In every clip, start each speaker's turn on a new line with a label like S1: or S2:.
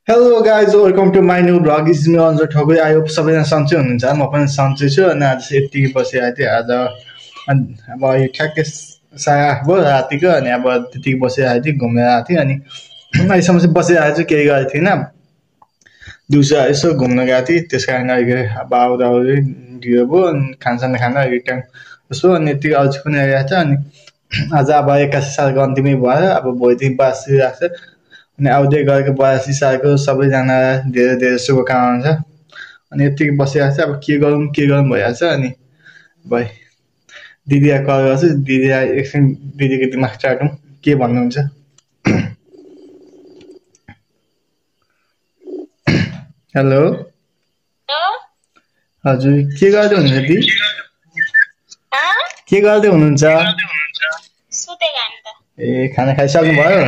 S1: Hello guys, welcome to my new vlog. This is me Anjar Thagoi. I hope सबैजना सन्चै हुनुहुन्छ। म पनि सन्चै छु अनि आज चाहिँ यतिकै बसिरहेको थिएँ। आज अब यो ठ्याक्कै भयो रातिको अनि अब त्यतिकै बसिरहेको थिएँ, घुमेर आएको थिएँ अनि अहिलेसम्म चाहिँ बसिरहेको छु, केही गरेको थिइनँ। दिउँसो यसो घुम्न गएको थिएँ, त्यस कारण अहिले अब आउँदै ढिलो भयो अनि खानसान खान अहिले टाइम यसो अनि यतिकै अल्छी पनि आइरहेको छ अनि आज अब 81 सालको अन्तिमै भयो। अब भोलिदेखि बसिरहेको छ अनि आउँदै गरेको 82 सालको सबैजना धेरै धेरै शुभकामना छ अनि यतिकै बसिरहेको छ। अब के गरौँ भइरहेको छ अनि भाइ दिदीलाई कल गर्छु, दिदीलाई एकछिन दिदीको दिमाग चाटौँ के भन्नुहुन्छ। हेलो हजुर, के गर्दै हुनुहुन्छ दिदी? के गर्दै हुनुहुन्छ? ए खाना खाइसक्नु भयो?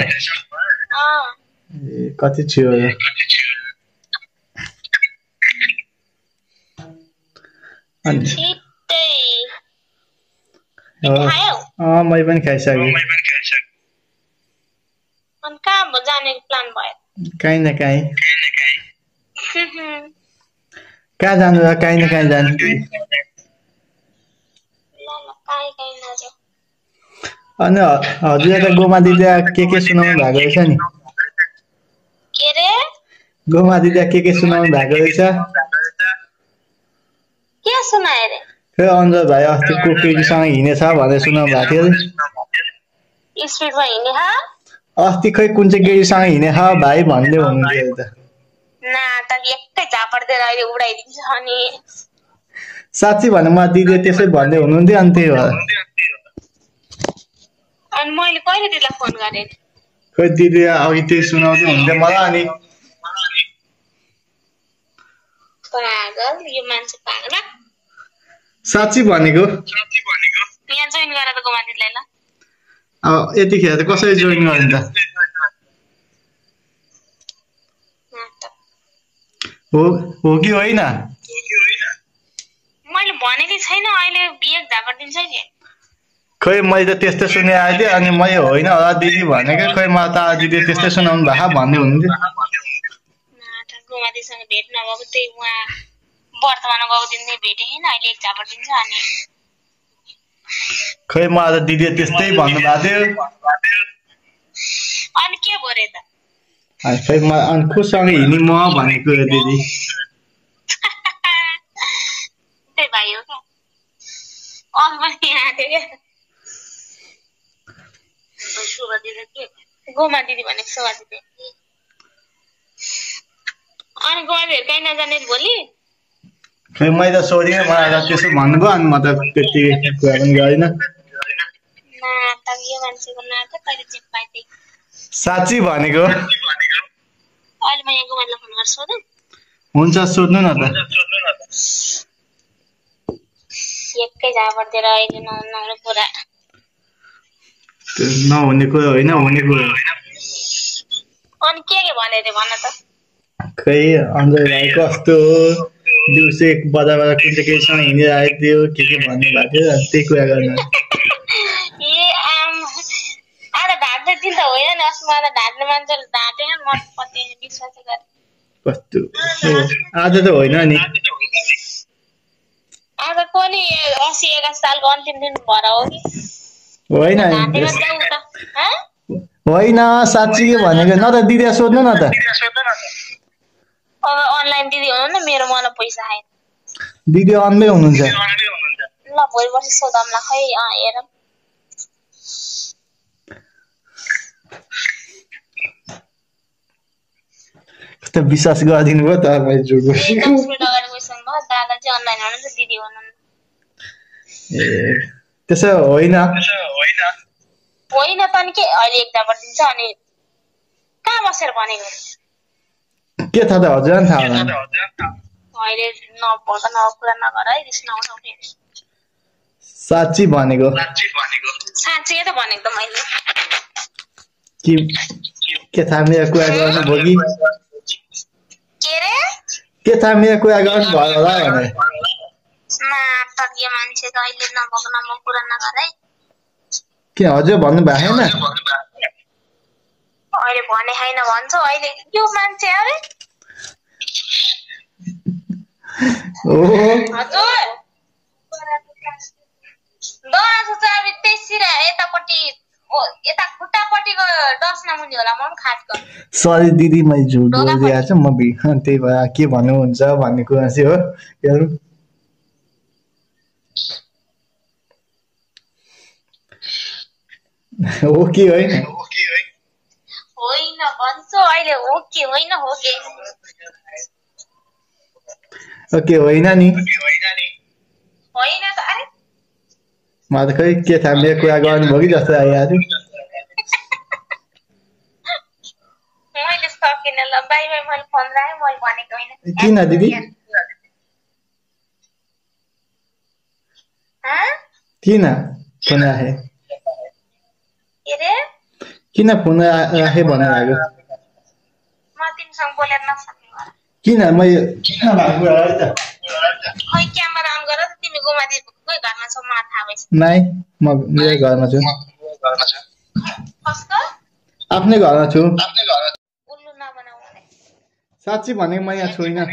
S1: ए कति छियो? मैले पनि खाइसकेँ। कहीँ न कहीँ कहाँ जानु र कहीँ न कहीँ जानु। अनि हजुर त गोमा दिदी के सुनाउनु भएको रहेछ नि? गोमा दिदी के सुनाउनु भएको रहेछ?
S2: के सुनाए रे?
S1: खै अन्जर भाइ अस्ति केटीसँग हिँडेछ भनेर सुनाउनु भएको थियो।
S2: स्पिडमा हिँडे हा?
S1: अस्ति खै कुन चाहिँ केटीसँग हिँडेछ भाइ भन्दै हुनुहुन्थ्यो त।
S2: ना त एकै झापड्दै अहिले उडाइदिन्छ अनि
S1: साच्चै भन्नु म दिदी त्यसै भन्दै हुनुहुन्थ्यो अनि त्यही भएर।
S2: अनि मैले कहिले दिदीलाई फोन गरे?
S1: खै दिदी अघि त्यही सुनाउँदै हुन्थ्यो मलाई अनि
S2: पागल यो मान्छे पागल।
S1: साच्चै भनेको।
S2: यहाँ जोइन गरेर गोमा दिदीलाई ल।
S1: अब यतिखेर त कसरी जोइन गर्ने त? हो कि होइन?
S2: मैले भनेकै छैन अहिले बिहे झापडिन्छ नि।
S1: खै मैले त त्यस्तै सुने आएको थिएँ अनि मैले होइन होला दिदी भनेको, खै मलाई त दिदी त्यस्तै सुनाउनु भएको भन्दै हुनुहुन्थ्यो।
S2: गोमा दिदीसँग भेट नभएको त्यही उहाँ वर्तमानमा गएको दिन भेटेँ होइन, अहिले एक झापडिन्छ अनि
S1: खै मलाई त दिदी त्यस्तै भन्नुभएको थियो।
S2: अनि के भरे त?
S1: खै म अनि कोसँग हिँड्ने म भनेको दिदी।
S2: त्यही भाइ हो क्या? अरू पनि यहाँ थियो क्या? शोभा दिदी के? गोमा दिदी भनेको शोभा दिदी। अनि गोमा दिदी कहीँ नजाने भोलि?
S1: खै मैले त सोधेँ, मलाई त त्यसो भन्नुभयो अनि म त त्यति कुरा पनि गरिनँ। साँच्ची भनेको।
S2: अहिले म यहाँ गोमालाई फोन गरेर सोधौँ?
S1: हुन्छ सोध्नु न त।
S2: एकै झापडिदिएर अहिले नहुने कुरा।
S1: नहुने कुरा होइन, हुने कुरा।
S2: अनि के भने रे भन त?
S1: खै अन्जय भाइ कस्तो दिउँसो बजारबाट कुन चाहिँ केहीसँग हिँडेर आएको थियो के भन्नु भएको थियो त्यही कुरा गर्नु।
S2: ए आम आज ढाट्ने दिन त होइन नि, अस्ति मलाई ढाट्ने मान्छेले ढाँटेन म कति विश्वास गरेँ।
S1: कस्तो आज त होइन नि?
S2: आज को नि 80-81 सालको अन्तिम दिन भएर हो कि?
S1: होइन होइन साँच्ची के भनेको न त दिदी सोध्नु न त।
S2: अब अनलाइन दिदी हुनु न, मेरो मलाई पैसा आएन।
S1: दिदी अनमै हुनुहुन्छ?
S2: ल भोलि पर्सि सोधौँला खै हेरौँ।
S1: कस्तो विश्वास गरिदिनु भयो त मैले जोड बसेको।
S2: दादा चाहिँ अनलाइन हुनुहुन्छ, दिदी हुनुहुन्न।
S1: ए त्यसो होइन?
S2: होइन त नि के अहिले एक झापडिदिन्छ अनि कहाँ बसेर भनेको?
S1: के थाहा त हजुर थाहा होला।
S2: अहिले नभएको कुरा नगर है, रिस नउठाउने।
S1: साँच्ची भनेको?
S2: साँच्चै त भनेको त मैले।
S1: के थाहा मेरो कुरा गर्नु भयो कि?
S2: के रे?
S1: के थाहा मेरो कुरा गर्नु भयो होला भनेर।
S2: नाटकीय मान्छे त अहिले नभएको कुरा नगर है।
S1: के हजुर भन्नु भएको छैन?
S2: अहिले भने हैन भन्छ अहिले यो मान्छे अरे हजुर दसको चाबी त्यसतिर यतापट्टि यता खुट्टापट्टिको डस्ना मुनि होला म पनि खाटको
S1: सरी दिदी मैले झुट बोलिदिएको छु म त्यही भएर के भन्नुहुन्छ भन्ने कुरा चाहिँ हो हेरौँ हो कि होइन
S2: होइन भन्छु अहिले हो कि होइन हो कि
S1: ओके होइन नि
S2: होइन त अरे
S1: मलाई त खै के थाहा मेरो कुरा गर्नुभयो कि जस्तो आइहाल्यो
S2: मैले सकिनँ ल बाई बाई मैले फोन राखेँ मैले भनेको होइन
S1: किन दिदी किन फोन राखेँ
S2: के रे
S1: किन फोन राखेँ भन्नु लाग्यो
S2: म तिमीसँग बोलेर नसक्ने
S1: किन मैले किन भएको है त
S2: खै क्यामेरा अन गर तिमी गोमाथि कोही घरमा छौ मलाई थाहा भइस
S1: नाइ म मेरो घरमा छु
S2: कस्तो
S1: आफ्नै घरमा छु
S2: उल्लु नबनाऊ मलाई
S1: साँच्ची भनेको म यहाँ छुइनँ
S2: ल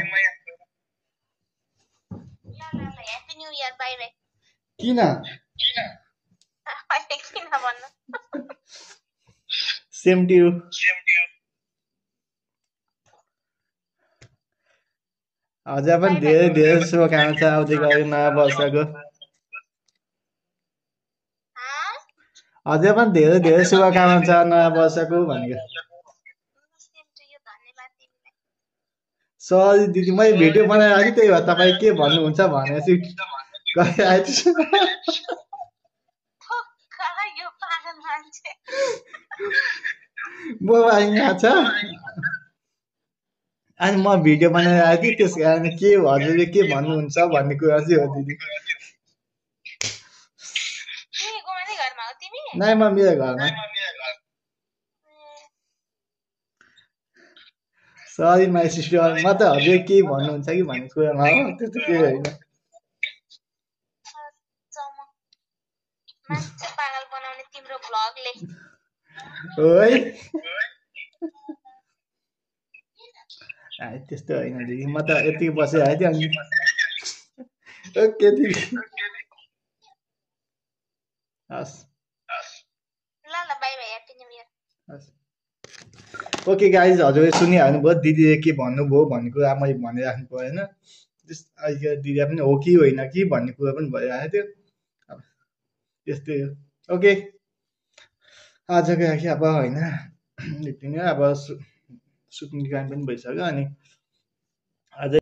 S2: happy new year by by
S1: किन
S2: अहिले किन भन्नु
S1: सेम टु यु अझै पनि धेरै धेरै शुभकामना आउँदै गयो नयाँ वर्षको अझै पनि धेरै धेरै शुभकामना छ नयाँ वर्षको भनेको सरी दिदी मैले भिडियो बनाएर कि त्यही भएर तपाईँ के भन्नुहुन्छ भनेर चाहिँ गरिरहेको छु मोबाइल यहाँ छ अनि म भिडियो बनाएर आएको थिएँ त्यस कारण के हजुरले के भन्नुहुन्छ भन्ने कुरा चाहिँ हो दिदी नाइ म मेरो घरमा सरी माई सिस्टर म त हजुर के भन्नुहुन्छ कि भन्ने कुरामा हो त्यस्तो केही होइन त्यस्तो होइन दिदी म त यतिकै बसिरहेको थिएँ अनि ओके दिदी हस् ओके गाइज हजुरले सुनिहाल्नुभयो दिदीले के भन्नुभयो भन्ने कुरा मैले भनिराख्नु परेन अहिले दिदी पनि हो कि होइन कि भन्ने कुरा पनि भइरहेको थियो त्यस्तै हो ओके आजको लागि अब होइन यति नै अब सुत्ने टाइम पनि भइसक्यो अनि